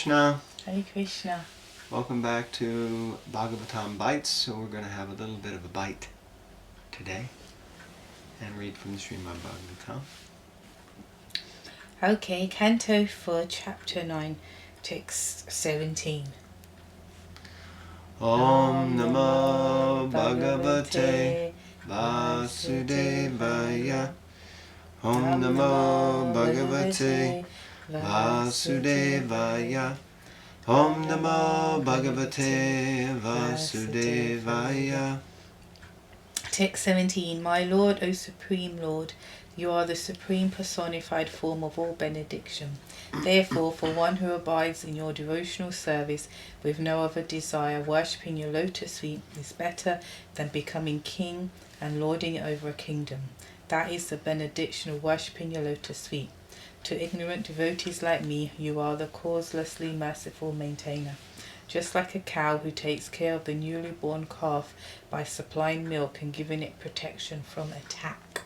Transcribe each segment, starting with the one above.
Krishna. Hare Krishna. Welcome back to Bhagavatam Bites. So we're going to have a little bit of a bite today and read from the Srimad Bhagavatam. Okay, Canto 4, Chapter 9, Text 17. Om Namo Bhagavate Vasudevaya. Om Namo Bhagavate Vasudevaya. Om Namo Bhagavate Vasudevaya. Text 17. My Lord, O Supreme Lord, you are the supreme personified form of all benediction. Therefore, for one who abides in your devotional service with no other desire, worshipping your lotus feet is better than becoming king and lording over a kingdom. That is the benediction of worshipping your lotus feet. To ignorant devotees like me, you are the causelessly merciful maintainer. Just like a cow who takes care of the newly born calf by supplying milk and giving it protection from attack.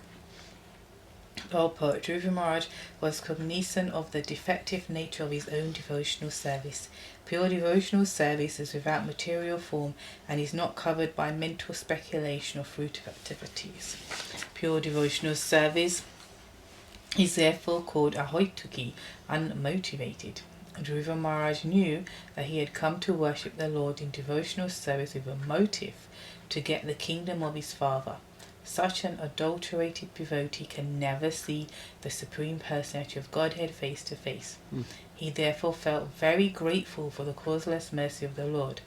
Purport. Dhruva Maharaj was cognizant of the defective nature of his own devotional service. Pure devotional service is without material form and is not covered by mental speculation or fruitive activities. Pure devotional service is therefore called ahoituki, unmotivated. Dhruva Maharaj knew that he had come to worship the Lord in devotional service with a motive to get the kingdom of his father. Such an adulterated devotee can never see the Supreme Personality of Godhead face to face. He therefore felt very grateful for the causeless mercy of the Lord.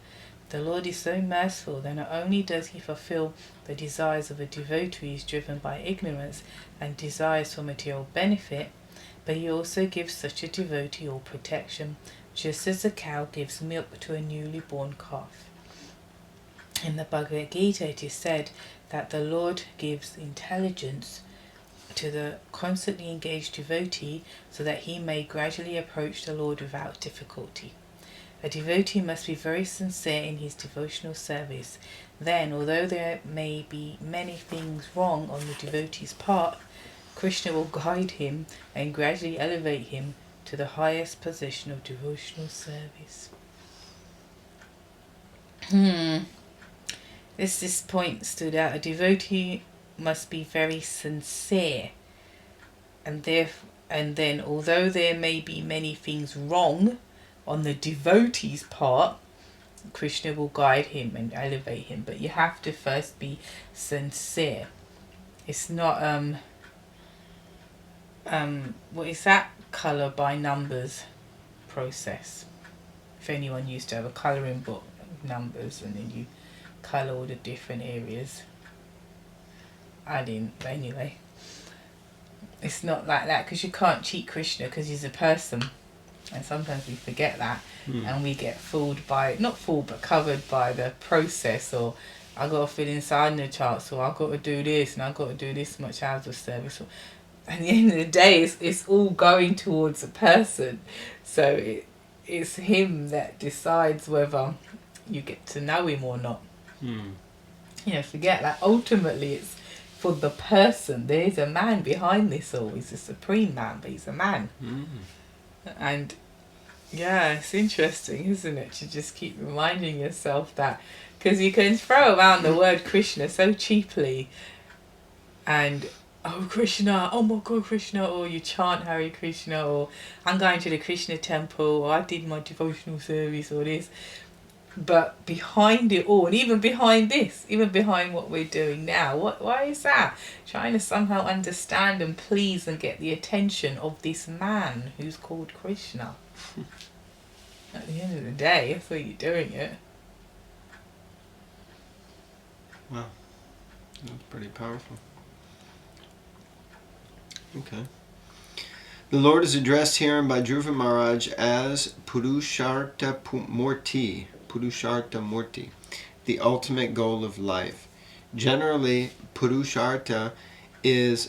The Lord is so merciful that not only does he fulfill the desires of a devotee who is driven by ignorance and desires for material benefit, but he also gives such a devotee all protection, just as a cow gives milk to a newly born calf. In the Bhagavad Gita it is said that the Lord gives intelligence to the constantly engaged devotee so that he may gradually approach the Lord without difficulty. A devotee must be very sincere in his devotional service. Then, although there may be many things wrong on the devotee's part, Krishna will guide him and gradually elevate him to the highest position of devotional service. This point stood out. A devotee must be very sincere, and then, although there may be many things wrong on the devotee's part, Krishna will guide him and elevate him. But you have to first be sincere. It's not what is that? Colour by numbers process. If anyone used to have a colouring book of numbers and then you colour all the different areas. I didn't, but anyway. It's not like that because you can't cheat Krishna because he's a person. And sometimes we forget that and we get fooled by, not fooled but covered by the process, or I got to fill inside the charts, or I got to do this and I got to do this much hours of service. At the end of the day, it's all going towards a person. So it's him that decides whether you get to know him or not. Forget that. Ultimately, it's for the person. There's a man behind this all. He's a supreme man, but he's a man. And yeah, it's interesting, isn't it, to just keep reminding yourself that, because you can throw around the word Krishna so cheaply and oh Krishna, oh my God Krishna, or you chant Hare Krishna, or I'm going to the Krishna temple, or I did my devotional service, or this. But behind it all, and even behind this, even behind what we're doing now, why is that? Trying to somehow understand and please and get the attention of this man who's called Krishna. At the end of the day, that's why you're doing it. Wow, that's pretty powerful. Okay. The Lord is addressed herein by Dhruva Maharaj as Purushartha Murti, the ultimate goal of life. Generally, Purushartha is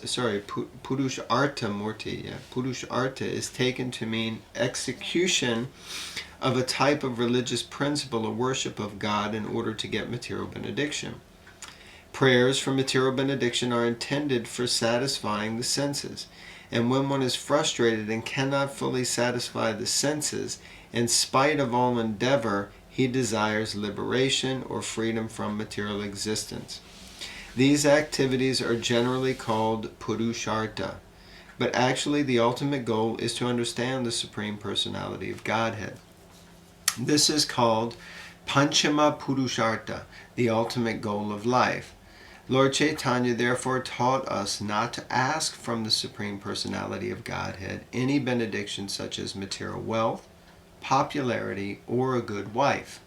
taken to mean execution of a type of religious principle or worship of God in order to get material benediction. Prayers for material benediction are intended for satisfying the senses, and when one is frustrated and cannot fully satisfy the senses, In spite of all endeavor, he desires liberation or freedom from material existence. These activities are generally called purushartha, but actually the ultimate goal is to understand the Supreme Personality of Godhead. This is called Panchama Purushartha, the ultimate goal of life. Lord Chaitanya therefore taught us not to ask from the Supreme Personality of Godhead any benediction such as material wealth, popularity, or a good wife.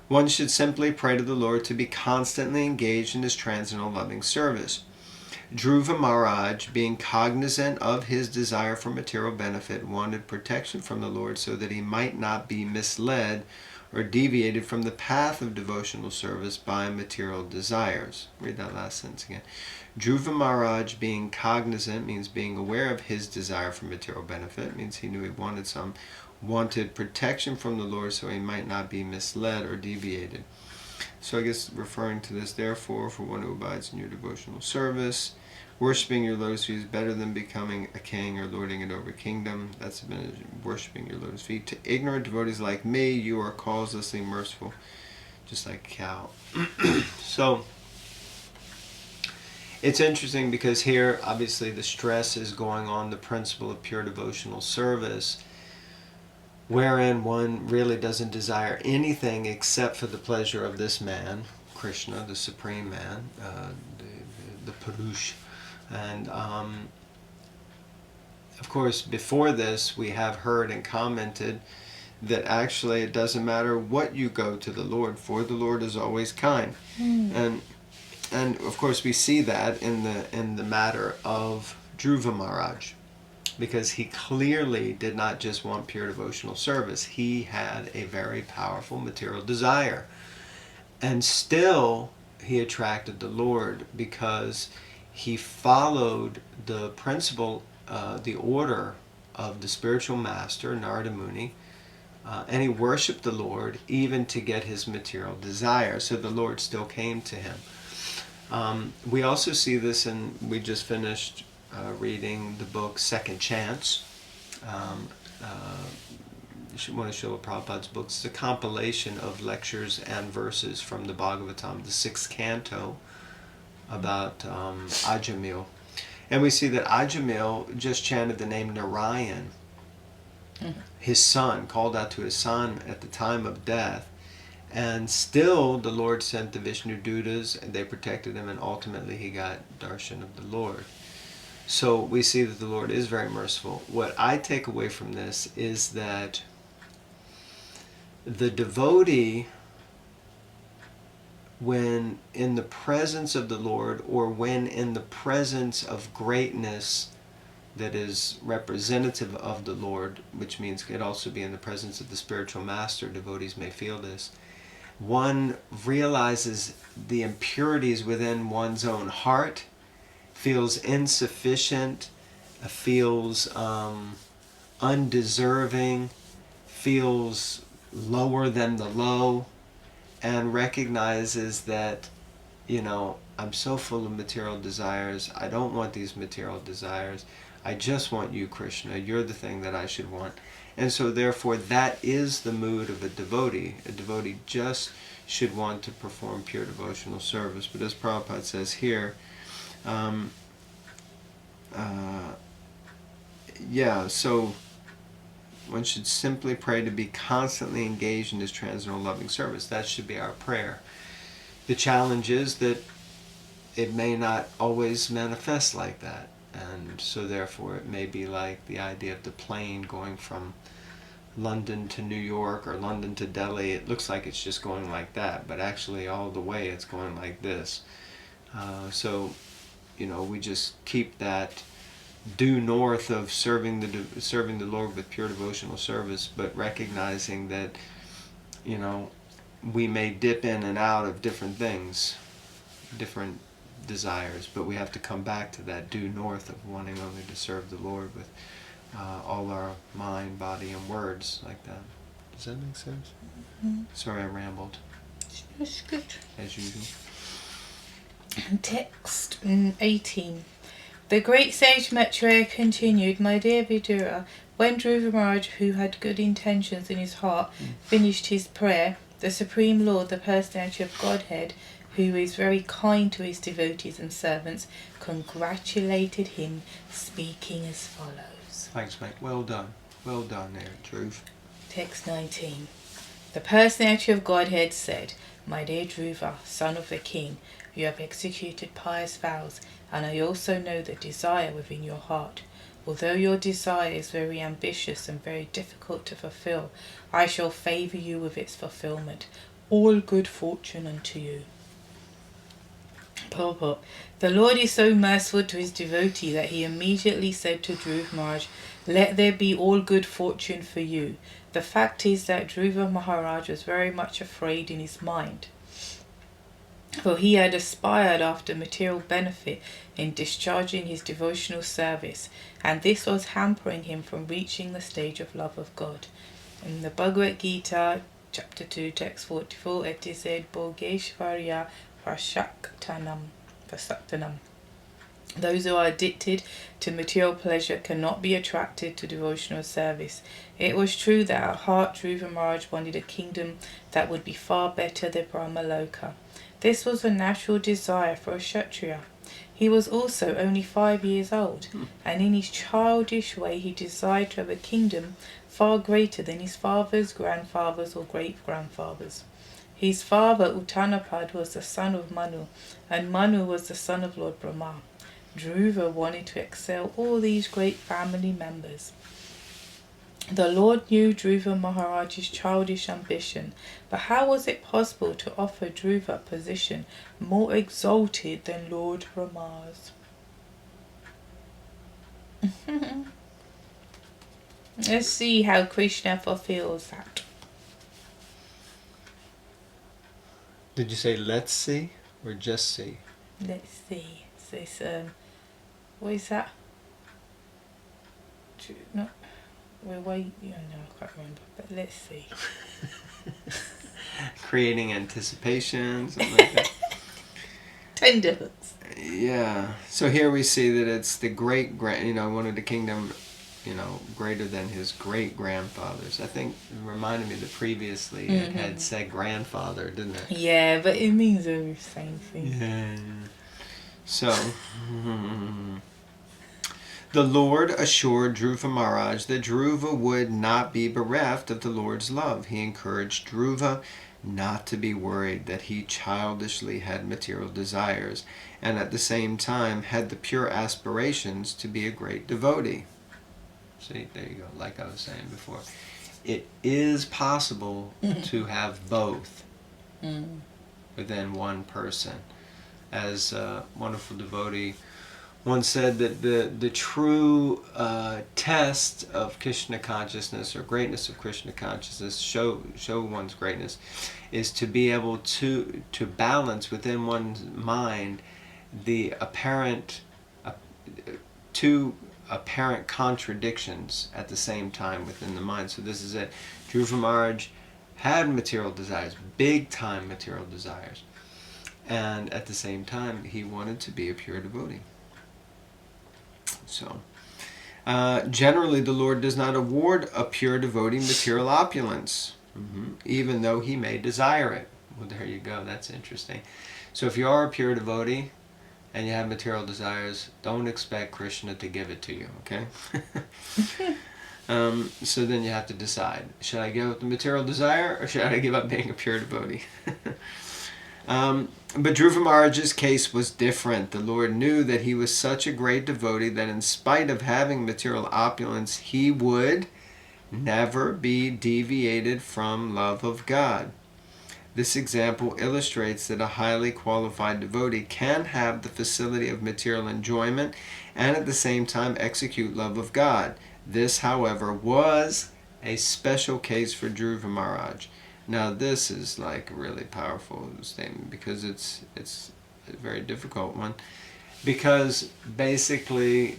One should simply pray to the Lord to be constantly engaged in His transcendental loving service. Dhruva Maharaj, being cognizant of his desire for material benefit, wanted protection from the Lord so that he might not be misled or deviated from the path of devotional service by material desires. Read that last sentence again. Dhruva Maharaj, being cognizant, means being aware of his desire for material benefit, means he knew he wanted protection from the Lord so he might not be misled or deviated. So I guess referring to this, therefore, for one who abides in your devotional service, worshipping your lotus feet is better than becoming a king or lording it over a kingdom. That's been worshipping your lotus feet. To ignorant devotees like me, you are causelessly merciful, just like a cow. So it's interesting because here, obviously, the stress is going on the principle of pure devotional service, wherein one really doesn't desire anything except for the pleasure of this man, Krishna, the Supreme Man, the Purush. And of course, before this, we have heard and commented that actually it doesn't matter what you go to the Lord for, the Lord is always kind. And of course, we see that in the matter of Dhruva Maharaj, because he clearly did not just want pure devotional service. He had a very powerful material desire. And still, he attracted the Lord because he followed the principle, the order of the spiritual master, Narada Muni, and he worshipped the Lord even to get his material desire. So the Lord still came to him. We also see this, and we just finished reading the book Second Chance, one of Srila Prabhupada's books. It's a compilation of lectures and verses from the Bhagavatam, the 6th canto, about Ajamil. And we see that Ajamil just chanted the name Narayan, his son, called out to his son at the time of death. And still the Lord sent the Vishnu Dutas, and they protected him, and ultimately he got darshan of the Lord. So we see that the Lord is very merciful. What I take away from this is that the devotee, when in the presence of the Lord, or when in the presence of greatness that is representative of the Lord, which means it could also be in the presence of the spiritual master, devotees may feel this, one realizes the impurities within one's own heart, feels insufficient, feels undeserving, feels lower than the low, and recognizes that, I'm so full of material desires. I don't want these material desires. I just want you, Krishna. You're the thing that I should want. And so therefore that is the mood of a devotee. A devotee just should want to perform pure devotional service. But as Prabhupada says here, so one should simply pray to be constantly engaged in His transcendental loving service. That should be our prayer. The challenge is that it may not always manifest like that. And so therefore it may be like the idea of the plane going from London to New York or London to Delhi. It looks like it's just going like that, but actually all the way it's going like this. So we just keep that due north of serving the Lord with pure devotional service, but recognizing that we may dip in and out of different things, different desires, but we have to come back to that due north of wanting only to serve the Lord with all our mind, body, and words, like that. Does that make sense? Mm-hmm. Sorry, I rambled. That's good. As usual. Text 18. The great sage Maitreya continued, My dear Vidura, when Dhruva Maharaj, who had good intentions in his heart, finished his prayer, the Supreme Lord, the personality of Godhead, who is very kind to his devotees and servants, congratulated him, speaking as follows. Thanks, mate. Well done. Well done there, Dhruv. Text 19. The personality of Godhead said, My dear Dhruva, son of the king, you have executed pious vows, and I also know the desire within your heart. Although your desire is very ambitious and very difficult to fulfill, I shall favour you with its fulfilment. All good fortune unto you. Purport. The Lord is so merciful to his devotee that he immediately said to Dhruva Maharaj, Let there be all good fortune for you. The fact is that Dhruva Maharaj was very much afraid in his mind, for he had aspired after material benefit in discharging his devotional service, and this was hampering him from reaching the stage of love of God. In the Bhagavad Gita, chapter 2, text 44, it is said, Bhogeshvarya Prasaktanam. Those who are addicted to material pleasure cannot be attracted to devotional service. It was true that at heart Dhruva Maharaj wanted a kingdom that would be far better than Brahmaloka. This was a natural desire for a Kshatriya. He was also only 5 years old, and in his childish way he desired to have a kingdom far greater than his father's, grandfather's or great-grandfather's. His father, Uttanapad, was the son of Manu, and Manu was the son of Lord Brahma. Dhruva wanted to excel all these great family members. The Lord knew Dhruva Maharaj's childish ambition, but how was it possible to offer Dhruva a position more exalted than Lord Brahma's? Let's see how Krishna fulfills that. Did you say let's see or just see? Let's see. So it's, what is that? No, we're waiting. No, I can't remember. But let's see. Creating anticipation, something like that. Tenderhooks. Yeah. So here we see that it's the wanted a kingdom, greater than his great-grandfathers. I think it reminded me that previously it had said grandfather, didn't it? Yeah, but it means the same thing. Yeah. So, the Lord assured Dhruva Maharaj that Dhruva would not be bereft of the Lord's love. He encouraged Dhruva not to be worried that he childishly had material desires, and at the same time had the pure aspirations to be a great devotee. See, there you go, like I was saying before. It is possible to have both within one person. As a wonderful devotee once said, that the true test of Krishna consciousness or greatness of Krishna consciousness, show one's greatness, is to be able to balance within one's mind the two apparent contradictions at the same time within the mind. So this is it. Dhruva Maharaj had material desires, big time material desires, and at the same time he wanted to be a pure devotee. So generally the Lord does not award a pure devotee material opulence, even though he may desire it. Well, there you go. That's interesting. So if you are a pure devotee and you have material desires, don't expect Krishna to give it to you, okay? So then you have to decide, should I give up the material desire or should I give up being a pure devotee? But Dhruva Maharaj's case was different. The Lord knew that he was such a great devotee that in spite of having material opulence, he would never be deviated from love of God. This example illustrates that a highly qualified devotee can have the facility of material enjoyment and at the same time execute love of God. This, however, was a special case for Dhruva Maharaj. Now this is like a really powerful statement because it's a very difficult one, because basically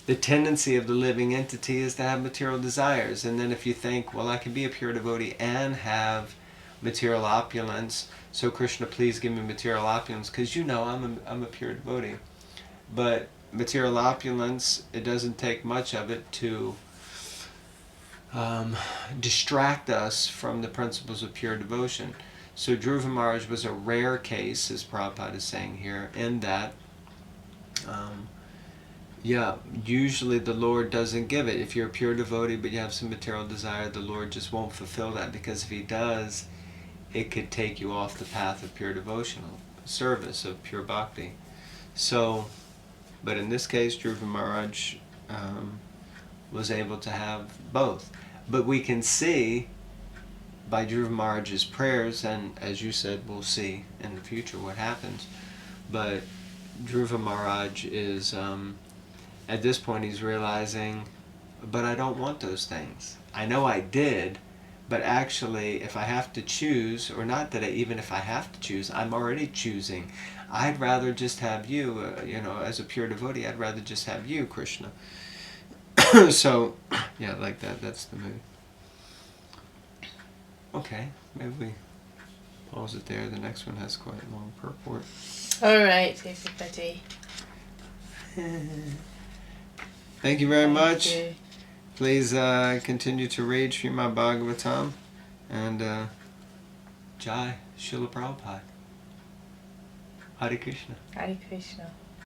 the tendency of the living entity is to have material desires, and then if you think, well, I can be a pure devotee and have material opulence, so Krishna, please give me material opulence, because I'm a pure devotee. But material opulence, it doesn't take much of it to distract us from the principles of pure devotion. So Dhruva Maharaj was a rare case, as Prabhupada is saying here, in that usually the Lord doesn't give it. If you're a pure devotee but you have some material desire, the Lord just won't fulfill that, because if He does, it could take you off the path of pure devotional service, of pure bhakti. So, but in this case, Dhruva Maharaj was able to have both. But we can see by Dhruva Maharaj's prayers, and as you said, we'll see in the future what happens, but Dhruva Maharaj is, at this point he's realizing, but I don't want those things. I know I did, but actually if I have to choose, or not that even if I have to choose, I'm already choosing. I'd rather just have you, as a pure devotee, I'd rather just have you, Krishna. So, yeah, like that, that's the mood. Okay, maybe we pause it there. The next one has quite a long purport. Alright, everybody. Thank you very much. Thank you. Please continue to read Srimad Bhagavatam, and Jai Srila Prabhupada. Hare Krishna. Hare Krishna.